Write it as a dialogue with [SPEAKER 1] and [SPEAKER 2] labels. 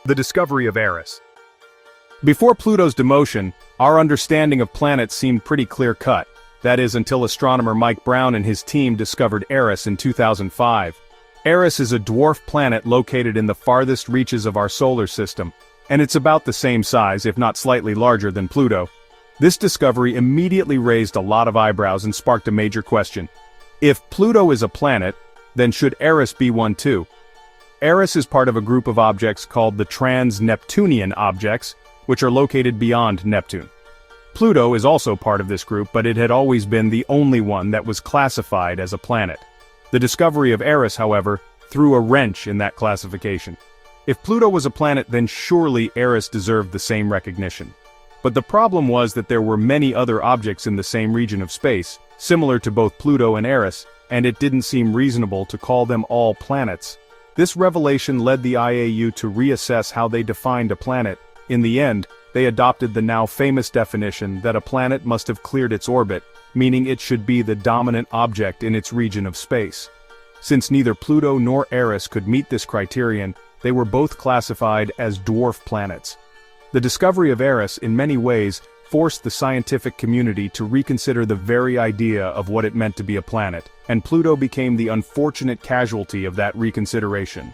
[SPEAKER 1] The discovery of Eris. Before Pluto's demotion, our understanding of planets seemed pretty clear-cut. That is, until astronomer Mike Brown and his team discovered Eris in 2005. Eris is a dwarf planet located in the farthest reaches of our solar system, and it's about the same size, if not slightly larger than Pluto. This discovery immediately raised a lot of eyebrows and sparked a major question. If Pluto is a planet, then should Eris be one too? Eris is part of a group of objects called the trans-Neptunian objects, which are located beyond Neptune. Pluto is also part of this group, but it had always been the only one that was classified as a planet. The discovery of Eris, however, threw a wrench in that classification. If Pluto was a planet, then surely Eris deserved the same recognition. But the problem was that there were many other objects in the same region of space, similar to both Pluto and Eris, and it didn't seem reasonable to call them all planets. This revelation led the IAU to reassess how they defined a planet. In the end, they adopted the now famous definition that a planet must have cleared its orbit, meaning it should be the dominant object in its region of space. Since neither Pluto nor Eris could meet this criterion, they were both classified as dwarf planets. The discovery of Eris, in many ways, forced the scientific community to reconsider the very idea of what it meant to be a planet, and Pluto became the unfortunate casualty of that reconsideration.